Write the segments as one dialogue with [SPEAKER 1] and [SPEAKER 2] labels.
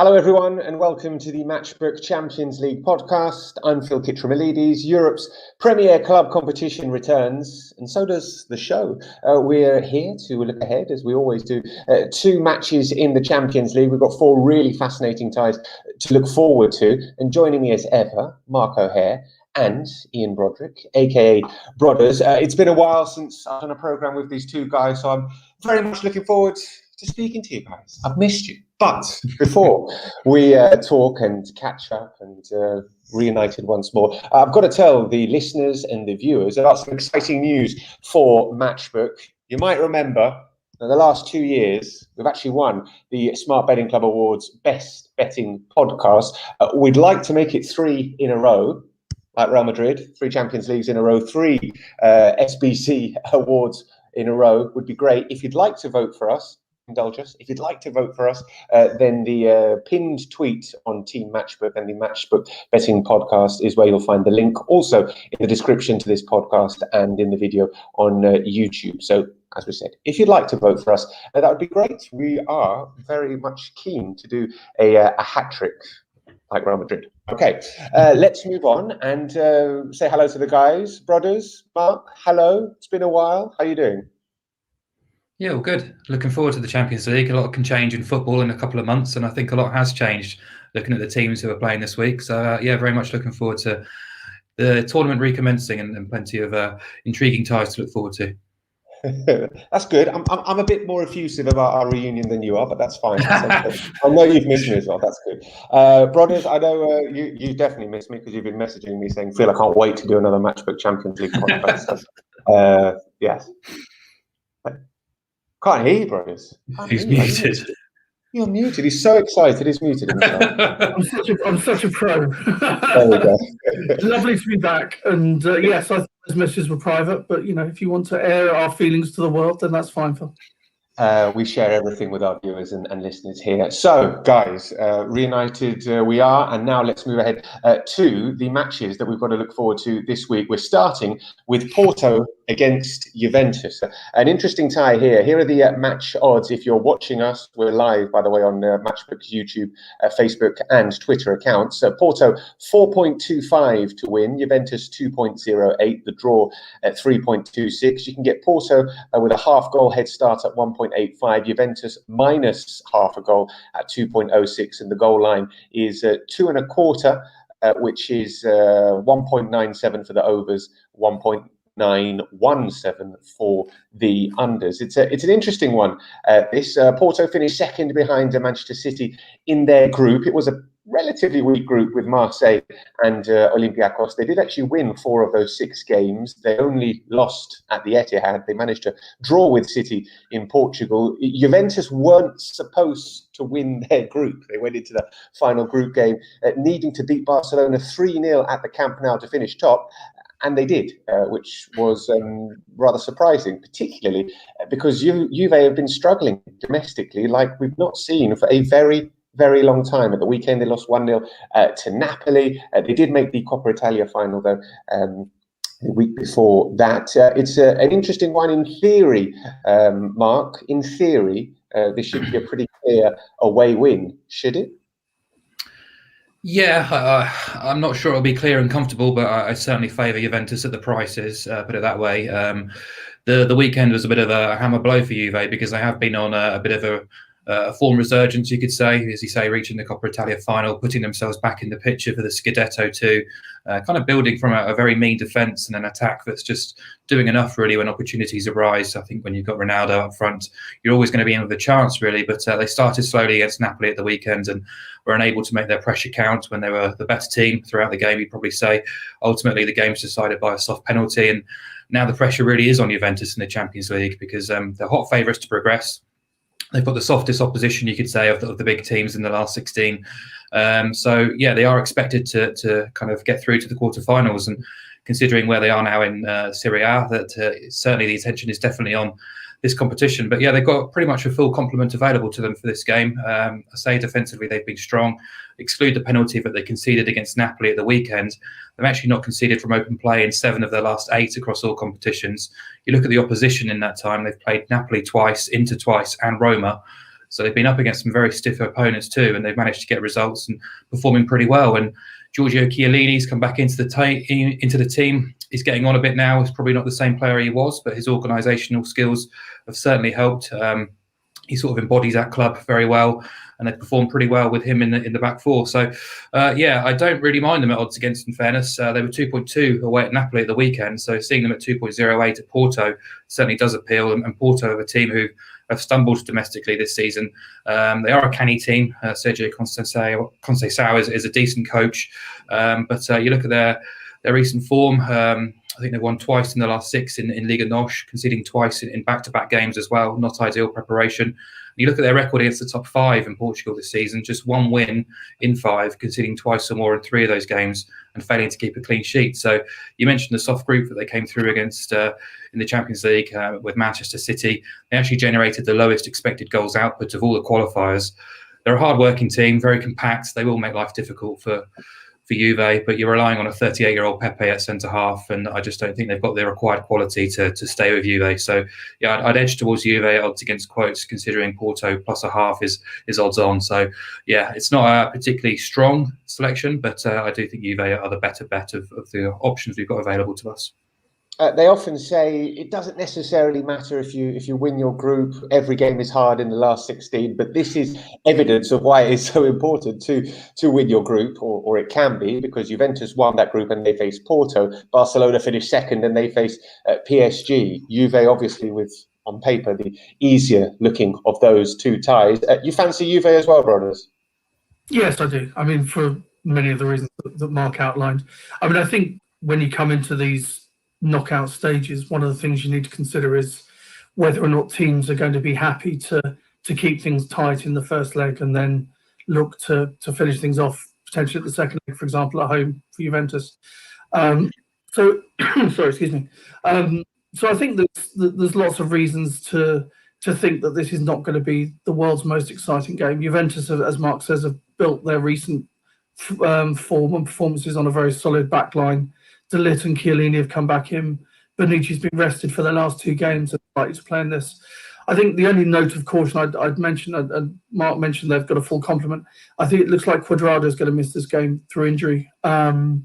[SPEAKER 1] Hello everyone and welcome to the Matchbook Champions League podcast. I'm Phil Kitromilides. Europe's premier club competition returns and so does the show. We're here to look ahead, as we always do, two matches in the Champions League. We've got four really fascinating ties to look forward to, and joining me as ever, Mark O'Haire and Ian Broadrick, aka Brothers. It's been a while since I've done a programme with these two guys, so I'm very much looking forward to speaking to you guys. I've missed you. But before we talk and catch up and reunited once more, I've got to tell the listeners and the viewers about some exciting news for Matchbook. You might remember in the last 2 years, we've actually won the Smart Betting Club Awards Best Betting Podcast. We'd like to make it 3 in a row, like Real Madrid, 3 Champions Leagues in a row, 3 SBC awards in a row would be great. If you'd like to vote for us, indulge us. If you'd like to vote for us, then the pinned tweet on Team Matchbook and the Matchbook Betting Podcast is where you'll find the link. Also in the description to this podcast and in the video on YouTube. So, as we said, if you'd like to vote for us, that would be great. We are very much keen to do a hat trick like Real Madrid. Okay, let's move on and say hello to the guys. Brothers, Mark, hello. It's been a while. How are you doing?
[SPEAKER 2] Yeah, well, good. Looking forward to the Champions League. A lot can change in football in a couple of months, and I think a lot has changed looking at the teams who are playing this week. So, yeah, very much looking forward to the tournament recommencing and plenty of intriguing ties to look forward to.
[SPEAKER 1] That's good. I'm a bit more effusive about our reunion than you are, but that's fine. That's I know you've missed me as well. That's good. Brothers, I know you definitely missed me because you've been messaging me saying, Phil, I can't wait to do another Matchbook Champions League podcast. Yes. Can't hear you, brothers.
[SPEAKER 2] He's muted.
[SPEAKER 1] You're muted. He's so excited. He's muted himself.
[SPEAKER 3] I'm such a pro.
[SPEAKER 1] There we go.
[SPEAKER 3] Lovely to be back. And yes, I thought those messages were private, but if you want to air our feelings to the world, then that's fine, Phil.
[SPEAKER 1] We share everything with our viewers and listeners here. So, guys, reunited we are, and now let's move ahead to the matches that we've got to look forward to this week. We're starting with Porto against Juventus. An interesting tie here. Here are the match odds. If you're watching us, we're live, by the way, on Matchbook's YouTube, Facebook and Twitter accounts. Porto 4.25 to win, Juventus 2.08, the draw at 3.26. You can get Porto with a half-goal head start at 1.85, Juventus minus half a goal at 2.06, and the goal line is 2.25, which is 1.97 for the overs, 1.917 for the unders. It's an interesting one. This Porto finished second behind Manchester City in their group. It was a relatively weak group with Marseille and Olympiacos. They did actually win 4 of those 6 games. They only lost at the Etihad. They managed to draw with City in Portugal. Juventus weren't supposed to win their group. They went into the final group game needing to beat Barcelona 3-0 at the Camp Nou to finish top. And they did, which was rather surprising, particularly because Juve have been struggling domestically like we've not seen for a very, very long time. At the weekend, they lost 1-0 to Napoli. They did make the Coppa Italia final, though, the week before that. It's an interesting one in theory, Mark. In theory, this should be a pretty clear away win, should it?
[SPEAKER 2] Yeah, I'm not sure it'll be clear and comfortable, but I certainly favour Juventus at the prices, put it that way. The weekend was a bit of a hammer blow for Juve because they have been on a bit of a form resurgence, you could say, as you say, reaching the Coppa Italia final, putting themselves back in the picture for the Scudetto too, kind of building from a very mean defence and an attack that's just doing enough really when opportunities arise. I think when you've got Ronaldo up front, you're always going to be in with a chance really, but they started slowly against Napoli at the weekend and were unable to make their pressure count when they were the best team throughout the game, you'd probably say. Ultimately, the game's decided by a soft penalty, and now the pressure really is on Juventus in the Champions League because they're hot favourites to progress. They've got the softest opposition, you could say, of the big teams in the last 16. So, yeah, they are expected to kind of get through to the quarterfinals. And considering where they are now in Serie A, that certainly the attention is definitely on this competition. But, yeah, they've got pretty much a full complement available to them for this game. I say defensively they've been strong. Exclude the penalty that they conceded against Napoli at the weekend. They've actually not conceded from open play in 7 of their last 8 across all competitions. You look at the opposition in that time, they've played Napoli twice, Inter twice, and Roma. So they've been up against some very stiff opponents too, and they've managed to get results and performing pretty well. And Giorgio Chiellini's come back into the team. He's getting on a bit now. He's probably not the same player he was, but his organisational skills have certainly helped. He sort of embodies that club very well, and they performed pretty well with him in the back four. So, I don't really mind them at odds against. In fairness, they were 2.2 away at Napoli at the weekend. So seeing them at 2.08 at Porto certainly does appeal. And Porto are a team who have stumbled domestically this season. They are a canny team. Sergio Conceição is a decent coach, but you look at their recent form. I think they've won twice in the last 6 in Liga NOS, conceding twice in back-to-back games as well. Not ideal preparation. You look at their record against the top 5 in Portugal this season, just 1 win in 5, conceding twice or more in 3 of those games and failing to keep a clean sheet. So you mentioned the soft group that they came through against in the Champions League with Manchester City. They actually generated the lowest expected goals output of all the qualifiers. They're a hard-working team, very compact. They will make life difficult for Juve, but you're relying on a 38-year-old Pepe at centre-half, and I just don't think they've got the required quality to stay with Juve. So, yeah, I'd edge towards Juve odds against quotes, considering Porto plus a half is odds on. So, yeah, it's not a particularly strong selection, but I do think Juve are the better bet of the options we've got available to us.
[SPEAKER 1] They often say it doesn't necessarily matter if you win your group. Every game is hard in the last 16, but this is evidence of why it is so important to win your group, or it can be, because Juventus won that group and they faced Porto. Barcelona finished second and they faced PSG. Juve, obviously, with on paper the easier looking of those 2 ties. You fancy Juve as well, brothers?
[SPEAKER 3] Yes, I do. I mean, for many of the reasons that Mark outlined. I mean, I think when you come into these knockout stages, one of the things you need to consider is whether or not teams are going to be happy to keep things tight in the first leg and then look to finish things off potentially at the second leg, for example, at home for Juventus. Sorry, excuse me. So I think there's lots of reasons to think that this is not going to be the world's most exciting game. Juventus, as Mark says, have built their recent form and performances on a very solid back line. De Ligt and Chiellini have come back in. Bonucci's been rested for the last 2 games and likely to play in this. I think the only note of caution I'd mention, and Mark mentioned they've got a full complement. I think it looks like Cuadrado is going to miss this game through injury. Now,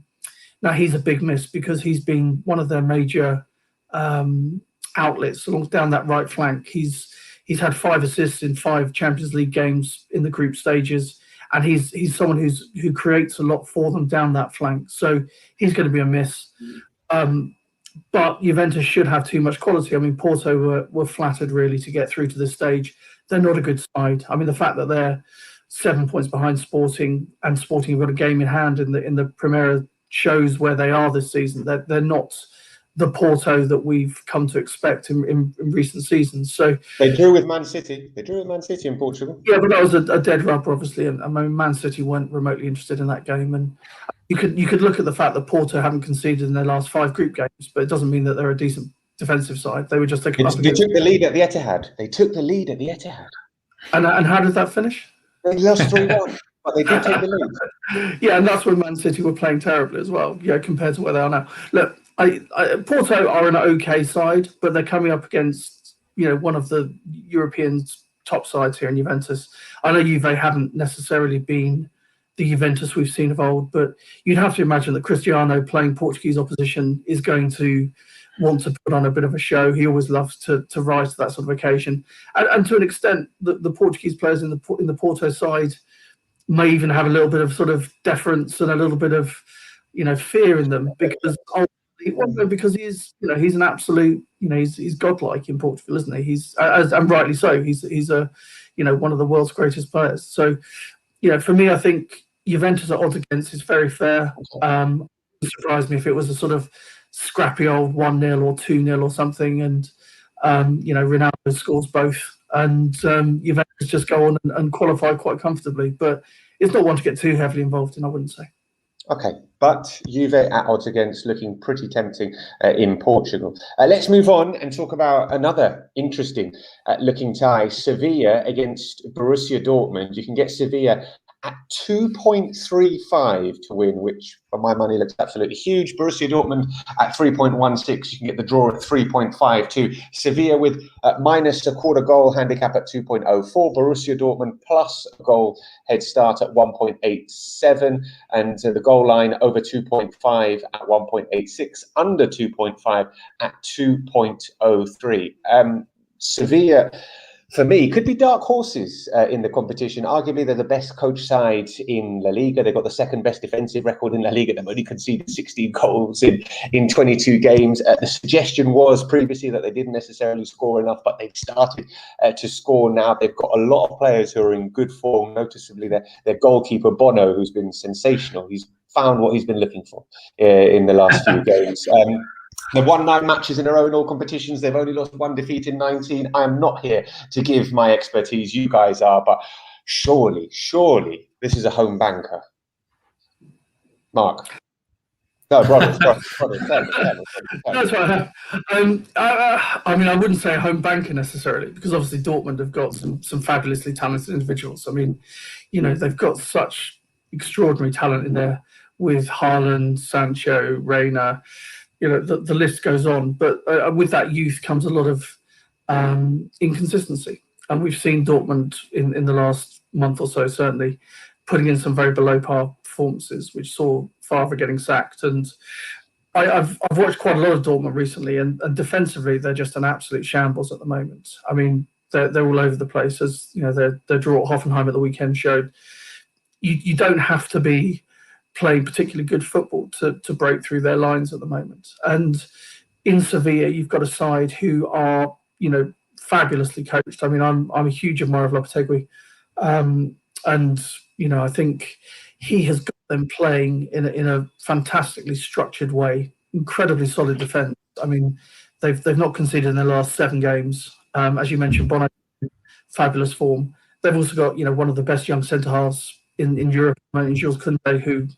[SPEAKER 3] he's a big miss because he's been one of their major outlets down that right flank. He's had 5 assists in 5 Champions League games in the group stages. And he's someone who creates a lot for them down that flank. So he's going to be a miss. But Juventus should have too much quality. I mean, Porto were flattered, really, to get through to this stage. They're not a good side. I mean, the fact that they're 7 points behind Sporting, and Sporting have got a game in hand in the Primera shows where they are this season. They're not the Porto that we've come to expect in recent seasons. So
[SPEAKER 1] they drew with Man City. They drew with Man City in Portugal.
[SPEAKER 3] Yeah, but that was a dead rubber, obviously. And I mean, Man City weren't remotely interested in that game. And you could look at the fact that Porto haven't conceded in their last 5 group games, but it doesn't mean that they're a decent defensive side. They were just taking up.
[SPEAKER 1] They took the lead at the Etihad.
[SPEAKER 3] And how did that finish?
[SPEAKER 1] They lost 3-1. But they did take the lead.
[SPEAKER 3] Yeah, and that's when Man City were playing terribly as well, compared to where they are now. Look, Porto are an okay side, but they're coming up against, one of the European top sides here in Juventus. I know Juve haven't necessarily been the Juventus we've seen of old, but you'd have to imagine that Cristiano playing Portuguese opposition is going to want to put on a bit of a show. He always loves to rise to that sort of occasion. And to an extent, the Portuguese players in the Porto side may even have a little bit of sort of deference and a little bit of, fear in them because he's an absolute, he's godlike in Portugal, isn't he? He's and rightly so. He's a, one of the world's greatest players. So, for me, I think Juventus at odds against is very fair. It wouldn't surprise me if it was a sort of scrappy old 1-0 or 2-0 or something, and Ronaldo scores both. And Juventus just go on and qualify quite comfortably. But it's not one to get too heavily involved in, I wouldn't say.
[SPEAKER 1] Okay, but Juve at odds against looking pretty tempting in Portugal. Let's move on and talk about another interesting looking tie, Sevilla against Borussia Dortmund. You can get Sevilla at 2.35 to win, which for my money looks absolutely huge. Borussia Dortmund at 3.16. You can get the draw at 3.52. Sevilla with minus a quarter goal handicap at 2.04. Borussia Dortmund plus a goal head start at 1.87. And the goal line over 2.5 at 1.86. Under 2.5 at 2.03. Sevilla, for me, could be dark horses in the competition. Arguably, they're the best coach side in La Liga. They've got the second best defensive record in La Liga. They've only conceded 16 goals in 22 games. The suggestion was previously that they didn't necessarily score enough, but they've started to score now. They've got a lot of players who are in good form, noticeably their goalkeeper, Bono, who's been sensational. He's found what he's been looking for in the last few games. They've won 9 matches in a row in all competitions. They've only lost 1 defeat in 19. I am not here to give my expertise. You guys are, but surely this is a home banker. Mark. No, brothers.
[SPEAKER 3] That's right. I mean, I wouldn't say a home banker necessarily, because obviously Dortmund have got some fabulously talented individuals. I mean, they've got such extraordinary talent in there with Haaland, Sancho, Reina. The list goes on, but with that youth comes a lot of inconsistency, and we've seen Dortmund in the last month or so certainly putting in some very below par performances, which saw Favre getting sacked. And I've watched quite a lot of Dortmund recently, and defensively they're just an absolute shambles at the moment. I mean, they're all over the place, as their draw at Hoffenheim at the weekend showed. You don't have to be playing particularly good football to break through their lines at the moment. And in Sevilla, you've got a side who are, fabulously coached. I mean, I'm a huge admirer of Lopetegui. And, I think he has got them playing in a fantastically structured way, incredibly solid defence. I mean, they've not conceded in their last 7 games. As you mentioned, Bono, fabulous form. They've also got, one of the best young centre-halves in Europe, Jules Koundé, who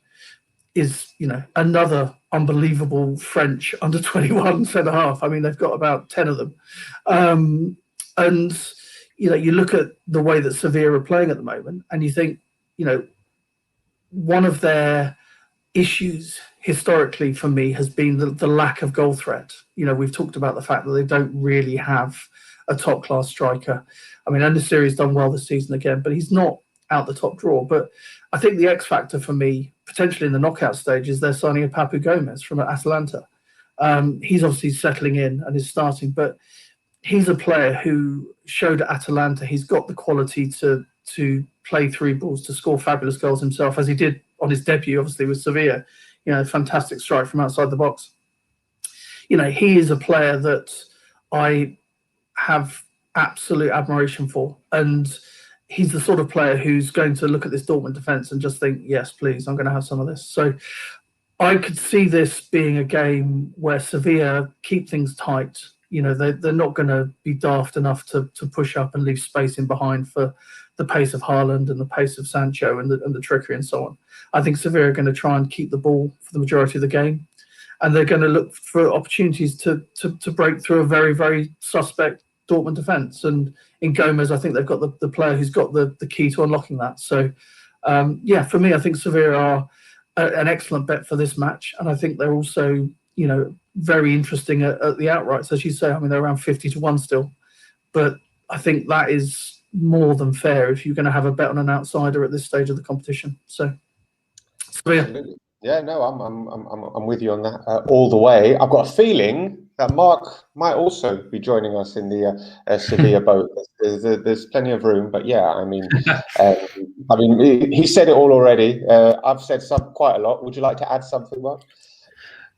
[SPEAKER 3] is, another unbelievable French under-21 centre-half. I mean, they've got about 10 of them. And, you look at the way that Sevilla are playing at the moment, and you think, one of their issues historically for me has been the lack of goal threat. We've talked about the fact that they don't really have a top-class striker. I mean, Enesiri's done well this season again, but he's not out the top drawer. But I think the X factor for me, potentially in the knockout stage, is they're signing a Papu Gomez from Atalanta. He's obviously settling in and is starting, but he's a player who showed at Atalanta he's got the quality to play through balls, to score fabulous goals himself, as he did on his debut, obviously, with Sevilla. Fantastic strike from outside the box. He is a player that I have absolute admiration for, and he's the sort of player who's going to look at this Dortmund defence and just think, yes, please, I'm going to have some of this. So I could see this being a game where Sevilla keep things tight. They're not going to be daft enough to push up and leave space in behind for the pace of Haaland and the pace of Sancho and the trickery and so on. I think Sevilla are going to try and keep the ball for the majority of the game, and they're going to look for opportunities to break through a very, very suspect Dortmund defence. And in Gomez, I think they've got the player who's got the key to unlocking that. So, for me, I think Sevilla are an excellent bet for this match. And I think they're also, very interesting at the outrights, as you say. I mean, they're around 50-1 still. But I think that is more than fair if you're going to have a bet on an outsider at this stage of the competition. So yeah.
[SPEAKER 1] Yeah, no, I'm with you on that all the way. I've got a feeling that Mark might also be joining us in the Sevilla boat. There's plenty of room, but yeah, I mean, he said it all already. I've said quite a lot. Would you like to add something, Mark?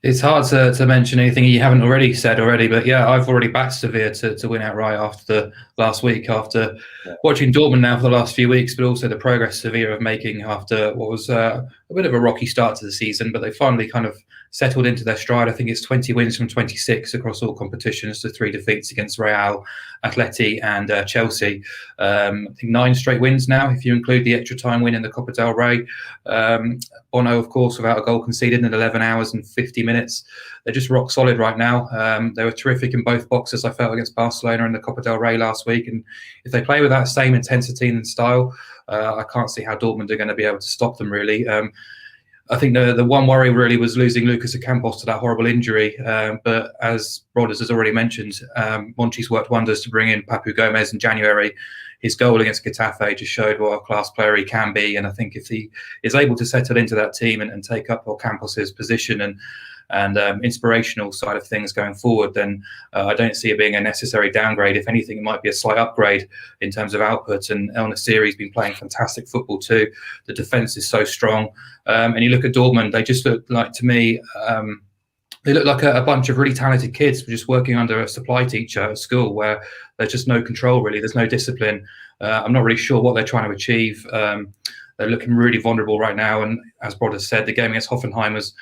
[SPEAKER 2] It's hard to mention anything you haven't already said, but yeah, I've already backed Sevilla to win outright after the last week, after watching Dortmund now for the last few weeks, but also the progress Sevilla are making after what was a bit of a rocky start to the season, but they finally kind of settled into their stride. I think it's 20 wins from 26 across all competitions to 3 defeats against Real, Atleti and Chelsea. I think 9 straight wins now, if you include the extra time win in the Copa del Rey. Bono, of course, without a goal conceded in 11 hours and 50 minutes. They're just rock solid right now. They were terrific in both boxes, I felt, against Barcelona in the Copa del Rey last week. And if they play with that same intensity and style, I can't see how Dortmund are going to be able to stop them, really. I think the one worry really was losing Lucas Ocampos to that horrible injury. But as Brothers has already mentioned, Monchi's worked wonders to bring in Papu Gomez in January. His goal against Getafe just showed what a class player he can be. And I think if he is able to settle into that team and take up Ocampos's position and inspirational side of things going forward, then I don't see it being a necessary downgrade. If anything, it might be a slight upgrade in terms of output. And El Nassiri's been playing fantastic football too. The defence is so strong. And you look at Dortmund, they just look like, to me, they look like a bunch of really talented kids just working under a supply teacher at school, where there's just no control, really. There's no discipline. I'm not really sure what they're trying to achieve. They're looking really vulnerable right now. And as Brothers said, the game against Hoffenheim was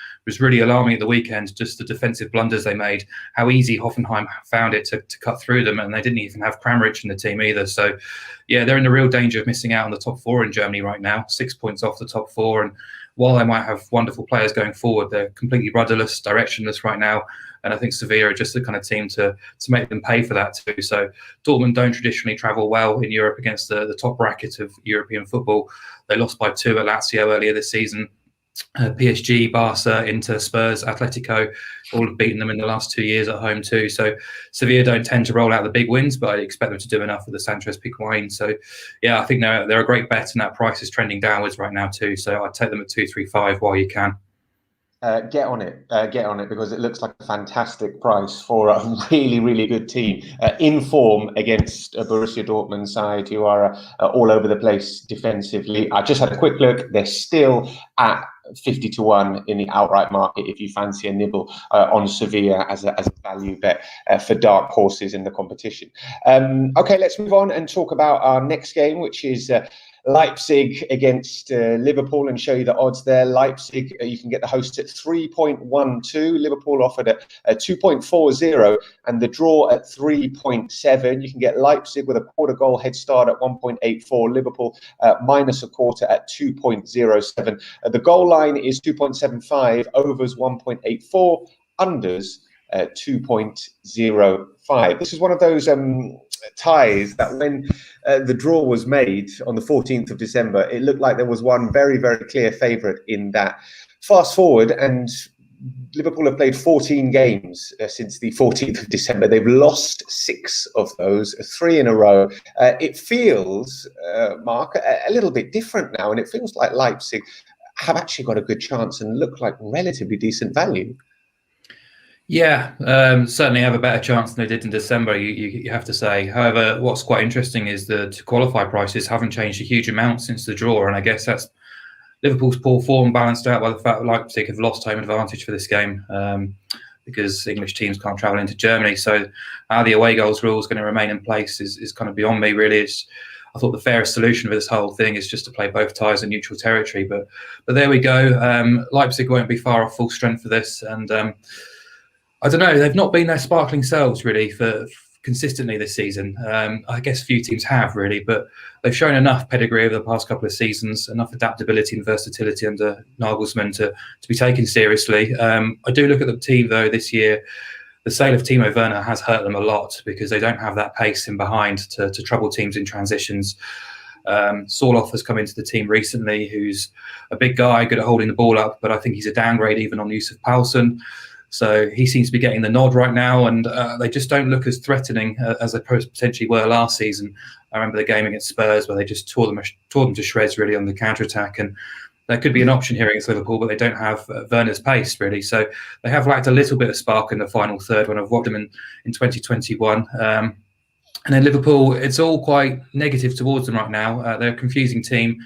[SPEAKER 2] really alarming at the weekend, just the defensive blunders they made, how easy Hoffenheim found it to cut through them. And they didn't even have Kramaric in the team either. So, yeah, they're in the real danger of missing out on the top 4 in Germany right now, 6 points off the top 4. And while they might have wonderful players going forward, they're completely rudderless, directionless right now. And I think Sevilla are just the kind of team to make them pay for that too. So Dortmund don't traditionally travel well in Europe against the top bracket of European football. They lost by 2 at Lazio earlier this season. PSG, Barca, Inter, Spurs, Atletico, all have beaten them in the last 2 years at home too. So Sevilla don't tend to roll out the big wins, but I expect them to do enough with the Sanchez Piguain. So yeah, I think they're a great bet, and that price is trending downwards right now too. So I'd take them at 235 while you can.
[SPEAKER 1] Get on it, because it looks like a fantastic price for a really, really good team in form against a Borussia Dortmund side who are all over the place defensively. I just had a quick look. They're still at 50-1 in the outright market if you fancy a nibble on Sevilla as a value bet for dark horses in the competition. Okay, let's move on and talk about our next game, which is Leipzig against Liverpool, and show you the odds there. Leipzig, you can get the hosts at 3.12. Liverpool offered at 2.40, and the draw at 3.7. You can get Leipzig with a quarter goal head start at 1.84. Liverpool minus a quarter at 2.07. The goal line is 2.75. Overs 1.84. Unders 2.05. This is one of those ties that when the draw was made on the 14th of December, it looked like there was one very, very clear favourite in that. Fast forward, and Liverpool have played 14 games since the 14th of December. They've lost 6 of those, 3 in a row. It feels, Mark, a little bit different now, and it feels like Leipzig have actually got a good chance and look like relatively decent value.
[SPEAKER 2] Yeah, certainly have a better chance than they did in December, you have to say. However, what's quite interesting is that qualify prices haven't changed a huge amount since the draw, and I guess that's Liverpool's poor form balanced out by the fact that Leipzig have lost home advantage for this game because English teams can't travel into Germany. So how the away goals rule is going to remain in place is kind of beyond me, really. I thought the fairest solution for this whole thing is just to play both ties in neutral territory. But there we go. Leipzig won't be far off full strength for this, and I don't know. They've not been their sparkling selves really for consistently this season. I guess few teams have really, but they've shown enough pedigree over the past couple of seasons, enough adaptability and versatility under Nagelsmann to be taken seriously. I do look at the team though this year. The sale of Timo Werner has hurt them a lot because they don't have that pace in behind to trouble teams in transitions. Sorloth has come into the team recently, who's a big guy, good at holding the ball up, but I think he's a downgrade even on Yusuf Poulsen. So he seems to be getting the nod right now, and they just don't look as threatening as they potentially were last season. I remember the game against Spurs where they just tore them to shreds really on the counter-attack, and that could be an option here against Liverpool, but they don't have Werner's pace really. So they have lacked a little bit of spark in the final third when I've watched them in 2021. And then Liverpool, it's all quite negative towards them right now. They're a confusing team.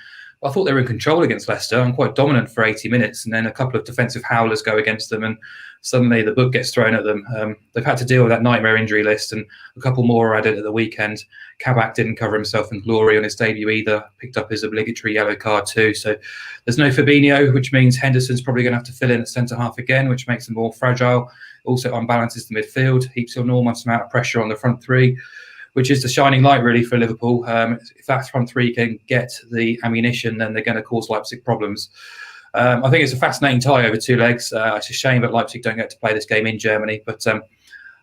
[SPEAKER 2] I thought they were in control against Leicester and quite dominant for 80 minutes. And then a couple of defensive howlers go against them and suddenly the book gets thrown at them. They've had to deal with that nightmare injury list, and a couple more were added at the weekend. Kabak didn't cover himself in glory on his debut either, picked up his obligatory yellow card too. So there's no Fabinho, which means Henderson's probably going to have to fill in at centre-half again, which makes them more fragile. Also unbalances the midfield, heaps an enormous amount of pressure on the front three, which is the shining light really for Liverpool. If that front three can get the ammunition, then they're going to cause Leipzig problems. I think it's a fascinating tie over 2 legs. It's a shame that Leipzig don't get to play this game in Germany, but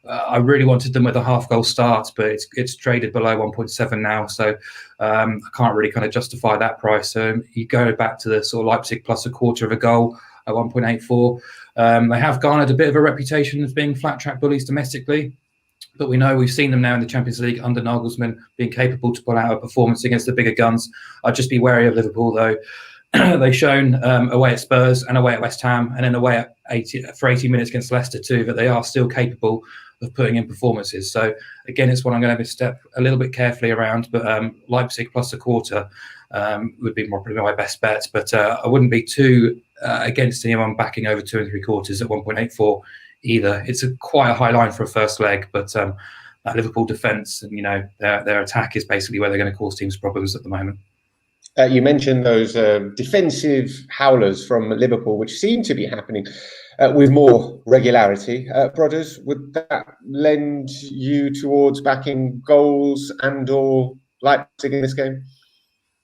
[SPEAKER 2] I really wanted them with a half-goal start, but it's traded below 1.7 now, so I can't really kind of justify that price. So you go back to the sort of Leipzig plus a quarter of a goal at 1.84. They have garnered a bit of a reputation as being flat-track bullies domestically, but we know we've seen them now in the Champions League under Nagelsmann being capable to pull out a performance against the bigger guns. I'd just be wary of Liverpool, though. They've shown away at Spurs and away at West Ham and then away at for 80 minutes against Leicester too, that they are still capable of putting in performances. So again, it's one I'm going to have to step a little bit carefully around, but Leipzig plus a quarter would be probably my best bet. But I wouldn't be too against anyone backing over 2 3/4 at 1.84 either. It's quite a high line for a first leg, but that Liverpool defence and their attack is basically where they're going to cause teams problems at the moment.
[SPEAKER 1] You mentioned those defensive howlers from Liverpool, which seem to be happening with more regularity. Brothers, would that lend you towards backing goals and/or Leipzig in this game?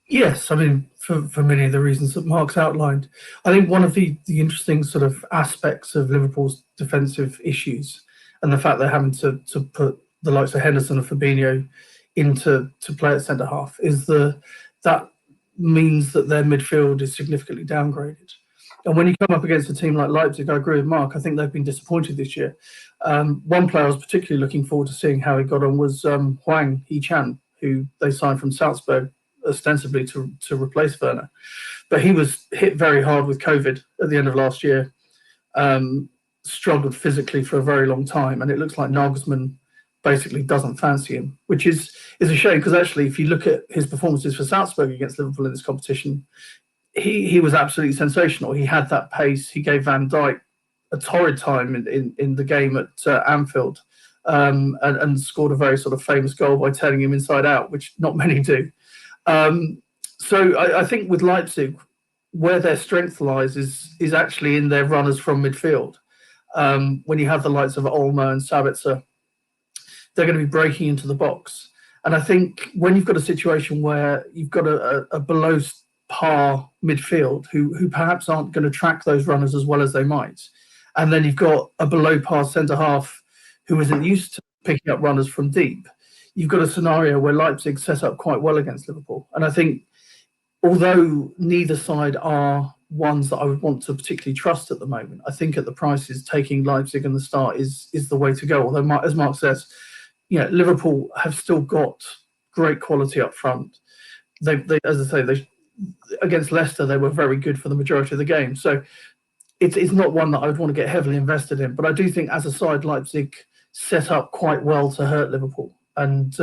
[SPEAKER 3] Yes, I mean, for many of the reasons that Mark's outlined. I think one of the interesting sort of aspects of Liverpool's defensive issues and the fact they're having to put the likes of Henderson and Fabinho into play at centre-half is that means that their midfield is significantly downgraded. And when you come up against a team like Leipzig, I agree with Mark, I think they've been disappointed this year. One player I was particularly looking forward to seeing how he got on was Hwang Hee-chan, who they signed from Salzburg ostensibly to replace Werner. But he was hit very hard with COVID at the end of last year, struggled physically for a very long time, and it looks like Nagelsmann basically doesn't fancy him, which is a shame, because actually if you look at his performances for Salzburg against Liverpool in this competition, he was absolutely sensational. He had that pace. He gave Van Dijk a torrid time in the game at Anfield, and scored a very sort of famous goal by turning him inside out, which not many do. So I think with Leipzig, where their strength lies is actually in their runners from midfield. When you have the likes of Olmo and Sabitzer, they're going to be breaking into the box. And I think when you've got a situation where you've got a below par midfield who perhaps aren't going to track those runners as well as they might, and then you've got a below par centre-half who isn't used to picking up runners from deep, you've got a scenario where Leipzig set up quite well against Liverpool. And I think although neither side are ones that I would want to particularly trust at the moment, I think at the prices, taking Leipzig in the start is the way to go. Although, as Mark says, Liverpool have still got great quality up front. They as I say, against Leicester, they were very good for the majority of the game. So it's not one that I would want to get heavily invested in. But I do think as a side, Leipzig set up quite well to hurt Liverpool. And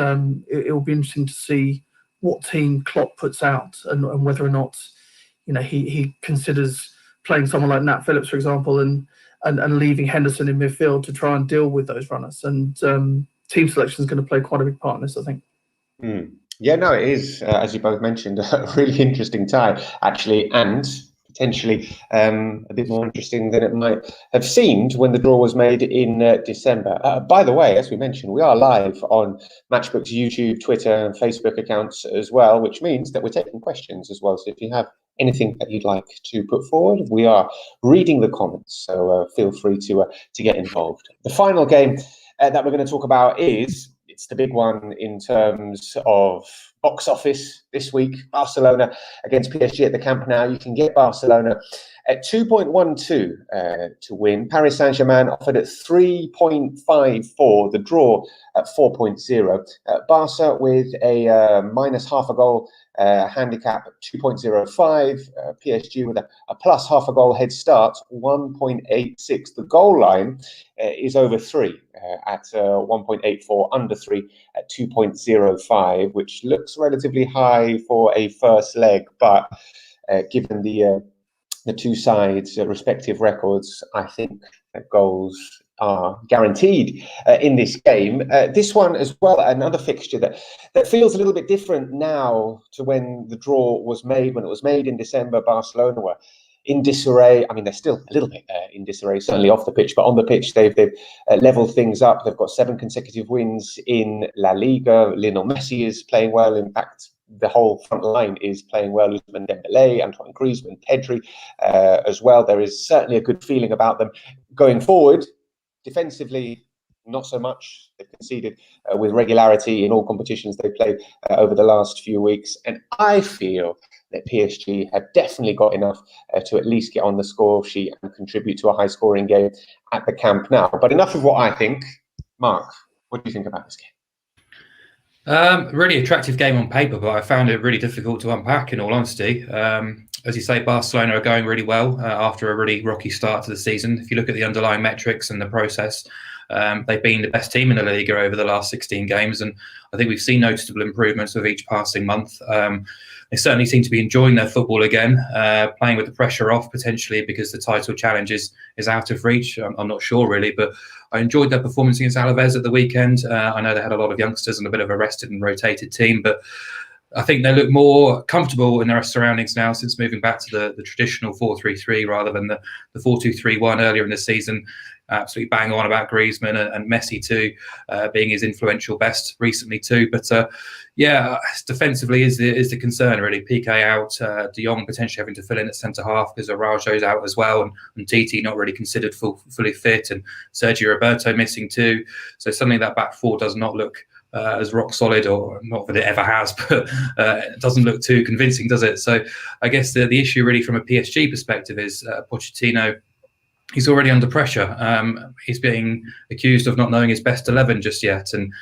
[SPEAKER 3] it will be interesting to see what team Klopp puts out and whether or not he considers playing someone like Nat Phillips, for example, and leaving Henderson in midfield to try and deal with those runners. And team selection is going to play quite a big part in this, I think.
[SPEAKER 1] Yeah, no, it is, as you both mentioned, a really interesting tie, actually, and potentially a bit more interesting than it might have seemed when the draw was made in December. By the way, as we mentioned, we are live on Matchbook's YouTube, Twitter and Facebook accounts as well, which means that we're taking questions as well. So if you have anything that you'd like to put forward, we are reading the comments, so feel free to get involved. The final game that we're going to talk about it's the big one in terms of box office this week. Barcelona against PSG at the Camp Nou. You can get Barcelona at 2.12 to win. Paris Saint-Germain offered at 3.54, the draw at 4.0. Barca with a minus half a goal handicap at 2.05. PSG with a plus half a goal head start, 1.86. The goal line is over 3 at 1.84, under 3 at 2.05, which looks relatively high for a first leg, but given the two sides' respective records, I think that goals are guaranteed in this game. This one as well, another fixture that feels a little bit different now to when the draw was made. When it was made in December, Barcelona were in disarray. I mean, they're still a little bit in disarray, certainly off the pitch, but on the pitch they've leveled things up. They've got 7 consecutive wins in La Liga. Lionel Messi is playing well. In fact, the whole front line is playing well. Ousmane Dembélé, Antoine Griezmann, Pedri as well. There is certainly a good feeling about them going forward. Defensively, not so much. They've conceded with regularity in all competitions they've played over the last few weeks. And I feel that PSG have definitely got enough to at least get on the score sheet and contribute to a high-scoring game at the Camp Nou. But enough of what I think. Mark, what do you think about this game?
[SPEAKER 2] Really attractive game on paper, but I found it really difficult to unpack, in all honesty. As you say, Barcelona are going really well after a really rocky start to the season. If you look at the underlying metrics and the process, they've been the best team in the Liga over the last 16 games, and I think we've seen noticeable improvements with each passing month. They certainly seem to be enjoying their football again, playing with the pressure off potentially because the title challenge is out of reach. I'm not sure really, but I enjoyed their performance against Alaves at the weekend. I know they had a lot of youngsters and a bit of a rested and rotated team, but I think they look more comfortable in their surroundings now since moving back to the traditional 4-3-3 rather than the 4-2-3-1 earlier in the season. Absolutely bang on about Griezmann and Messi too, being his influential best recently too. But yeah, defensively is the concern really. Piqué out, De Jong potentially having to fill in at centre half because Araujo's out as well, and Titi not really considered fully fit, and Sergio Roberto missing too. So suddenly that back four does not look as rock solid, or not that it ever has, but it doesn't look too convincing, does it? So I guess the issue really from a PSG perspective is Pochettino. He's already under pressure. He's being accused of not knowing his best 11 just yet, and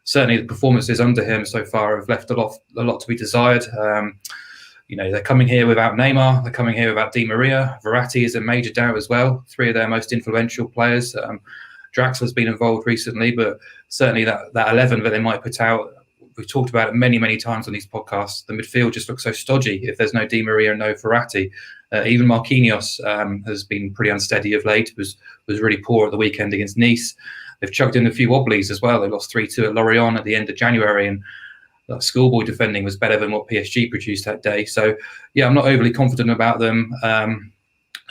[SPEAKER 2] certainly the performances under him so far have left a lot to be desired. They're coming here without Neymar. They're coming here without Di Maria. Verratti is a major doubt as well. 3 of their most influential players. Draxler's been involved recently, but certainly that 11 that they might put out, we've talked about it many, many times on these podcasts. The midfield just looks so stodgy if there's no Di Maria and no Verratti. Even Marquinhos has been pretty unsteady of late. Was really poor at the weekend against Nice. They've chugged in a few wobblies as well. They lost 3-2 at Lorient at the end of January, and that schoolboy defending was better than what PSG produced that day. So yeah, I'm not overly confident about them.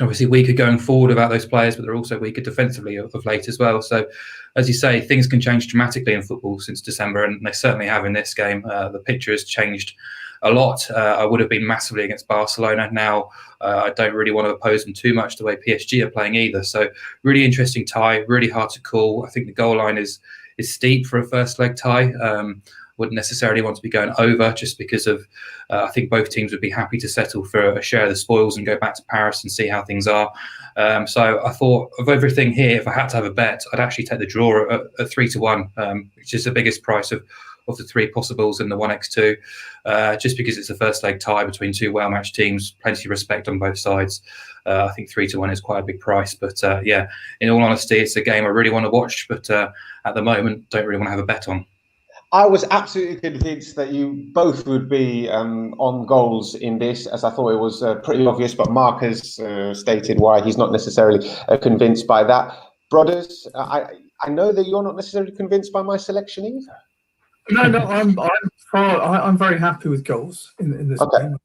[SPEAKER 2] Obviously weaker going forward about those players, but they're also weaker defensively of late as well. So as you say, things can change dramatically in football since December, and they certainly have in this game. The picture has changed a lot. I would have been massively against Barcelona. Now I don't really want to oppose them too much the way PSG are playing either. So really interesting tie, really hard to call. I think the goal line is steep for a first leg tie. Wouldn't necessarily want to be going over just because of I think both teams would be happy to settle for a share of the spoils and go back to Paris and see how things are. So I thought of everything here, if I had to have a bet, I'd actually take the draw at 3-1, which is the biggest price of the 3 possibles in the 1x2, just because it's a first leg tie between 2 well-matched teams, plenty of respect on both sides. I think 3-1 is quite a big price, but yeah, in all honesty, it's a game I really want to watch, but at the moment, don't really want to have a bet on.
[SPEAKER 1] I was absolutely convinced that you both would be on goals in this, as I thought it was pretty obvious, but Mark has stated why he's not necessarily convinced by that. Brothers, I know that you're not necessarily convinced by my selection either.
[SPEAKER 3] No, I'm very happy with goals in this game.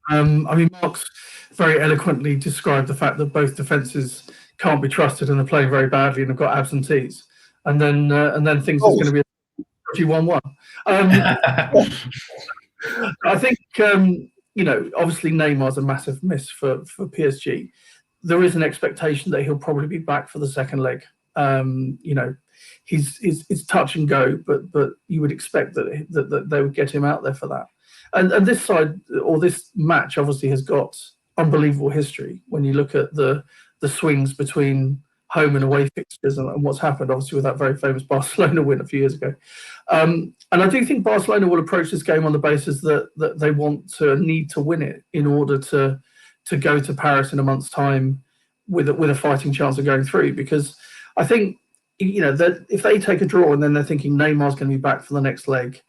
[SPEAKER 3] I mean, Mark's very eloquently described the fact that both defences can't be trusted and are playing very badly and have got absentees, and then things is going to be 1-1. I think obviously Neymar's a massive miss for PSG. There is an expectation that he'll probably be back for the second leg. He's touch and go, but you would expect that they would get him out there for that. And this side, or this match, obviously has got unbelievable history when you look at the swings between home and away fixtures and what's happened, obviously, with that very famous Barcelona win a few years ago. And I do think Barcelona will approach this game on the basis that they need to win it in order to go to Paris in a month's time with a fighting chance of going through. Because I think, that if they take a draw and then they're thinking Neymar's going to be back for the next leg,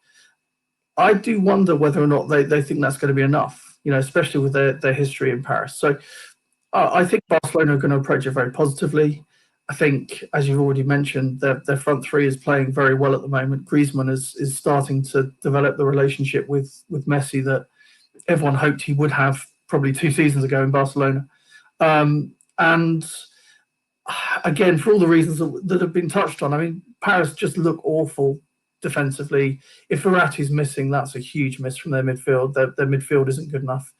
[SPEAKER 3] I do wonder whether or not they think that's going to be enough, especially with their history in Paris. So I think Barcelona are going to approach it very positively. I think, as you've already mentioned, their front three is playing very well at the moment. Griezmann is starting to develop the relationship with Messi that everyone hoped he would have probably 2 seasons ago in Barcelona. And again, for all the reasons that have been touched on, I mean, Paris just look awful defensively. If Verratti's missing, that's a huge miss from their midfield. Their midfield isn't good enough.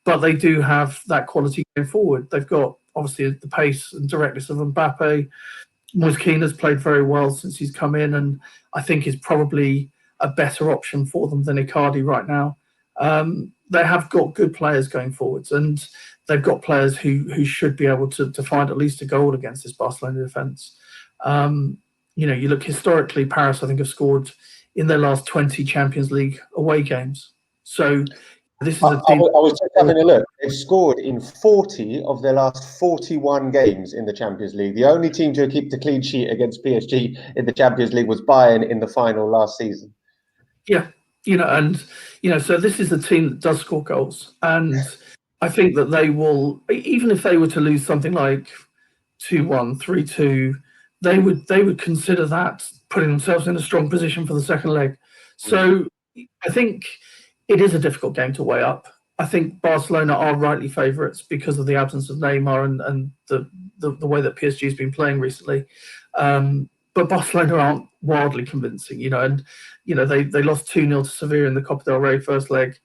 [SPEAKER 3] But they do have that quality going forward. They've got, obviously, the pace and directness of Mbappe. Moise Kean has played very well since he's come in, and I think is probably a better option for them than Icardi right now. They have got good players going forwards, and they've got players who should be able to find at least a goal against this Barcelona defence. You look historically, Paris, I think, have scored in their last 20 Champions League away games. So this is a team.
[SPEAKER 1] I was just having a look. They've scored in 40 of their last 41 games in the Champions League. The only team to keep the clean sheet against PSG in the Champions League was Bayern in the final last season.
[SPEAKER 3] Yeah, so this is a team that does score goals, and I think that they will, even if they were to lose something like 2-1, 3-2, they would consider that putting themselves in a strong position for the second leg. So I think it is a difficult game to weigh up. I think Barcelona are rightly favourites because of the absence of Neymar and the way that PSG has been playing recently. But Barcelona aren't wildly convincing, they lost 2-0 to Sevilla in the Copa del Rey first leg.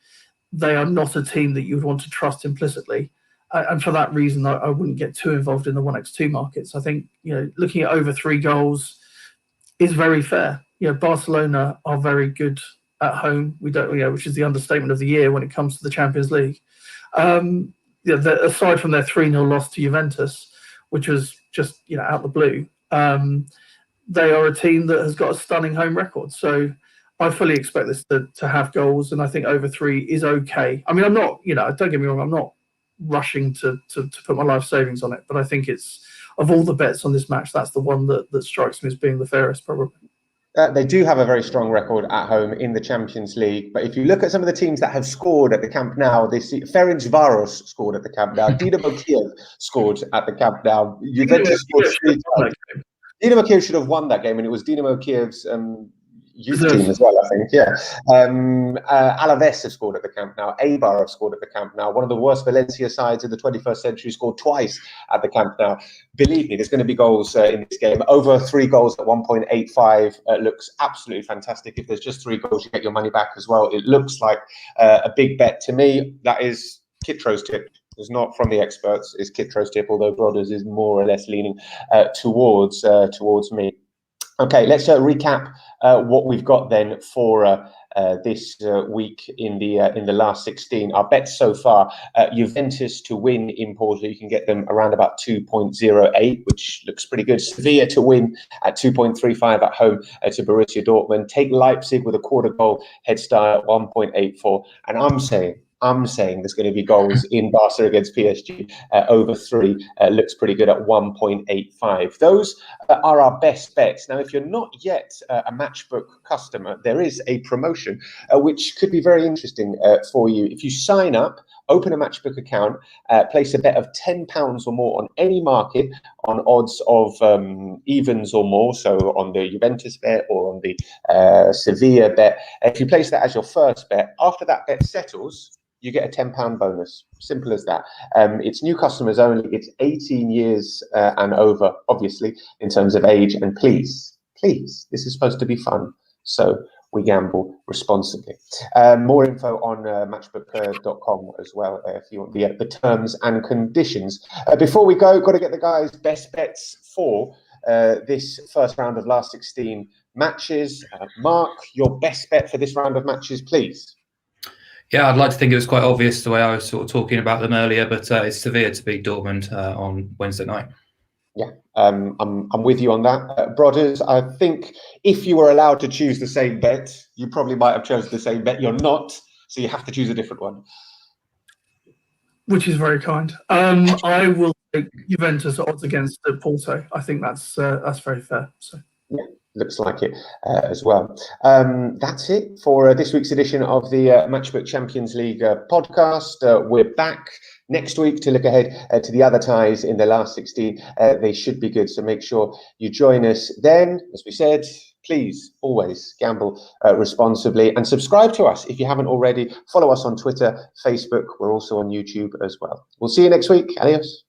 [SPEAKER 3] They are not a team that you would want to trust implicitly. And for that reason, I wouldn't get too involved in the 1x2 markets. I think, looking at over 3 goals is very fair. Barcelona are very good at home. We don't, which is the understatement of the year when it comes to the Champions League. Aside from their 3-0 loss to Juventus, which was just, out the blue, they are a team that has got a stunning home record. So I fully expect this to have goals, and I think over 3 is okay. I mean, I'm not, don't get me wrong, I'm not rushing to put my life savings on it, but I think it's, of all the bets on this match, that's the one that strikes me as being the fairest, probably.
[SPEAKER 1] They do have a very strong record at home in the Champions League, but if you look at some of the teams that have scored at the Camp Nou, they see Ferencvaros scored at the Camp Nou, Dinamo Kiev scored at the Camp Nou, Juventus scored 3 times. Dinamo Kiev should have won that game, and it was Dinamo Kiev's youth team as well, I think. Yeah. Alaves have scored at the Camp Nou. Eibar have scored at the Camp Nou. One of the worst Valencia sides in the 21st century scored twice at the Camp Nou. Believe me, there's going to be goals in this game. Over 3 goals at 1.85 looks absolutely fantastic. If there's just 3 goals, you get your money back as well. It looks like a big bet to me. That is Kitro's tip. It's not from the experts. It's Kitro's tip, although Brothers is more or less leaning towards me. Okay, let's recap what we've got then for this week in the last 16. Our bets so far: Juventus to win in Porto, you can get them around about 2.08, which looks pretty good. Sevilla to win at 2.35 at home to Borussia Dortmund. Take Leipzig with a quarter goal head start at 1.84, and I'm saying there's going to be goals in Barca against PSG. Over 3 looks pretty good at 1.85. Those are our best bets. Now, if you're not yet a Matchbook customer, there is a promotion which could be very interesting for you. If you sign up, open a Matchbook account, place a bet of £10 or more on any market on odds of evens or more, so on the Juventus bet or on the Sevilla bet. If you place that as your first bet, after that bet settles, you get a £10 bonus. Simple as that. It's new customers only. It's 18 years and over, obviously, in terms of age. And please, this is supposed to be fun. So we gamble responsibly. More info on matchbook.com as well if you want the terms and conditions. Before we go, got to get the guys' best bets for this first round of last 16 matches. Mark, your best bet for this round of matches, please.
[SPEAKER 2] Yeah, I'd like to think it was quite obvious the way I was sort of talking about them earlier, but it's Sevilla to beat Dortmund on Wednesday night.
[SPEAKER 1] Yeah, I'm with you on that. Brothers, I think if you were allowed to choose the same bet, you probably might have chosen the same bet. You're not, so you have to choose a different one.
[SPEAKER 3] Which is very kind. I will take Juventus odds against Porto. I think that's very fair. So.
[SPEAKER 1] Yeah, looks like it as well. That's it for this week's edition of the Matchbook Champions League podcast. We're back next week to look ahead to the other ties in the last 16. They should be good, so make sure you join us then. As we said, please always gamble responsibly and subscribe to us if you haven't already. Follow us on Twitter, Facebook. We're also on YouTube as well. We'll see you next week. Adios.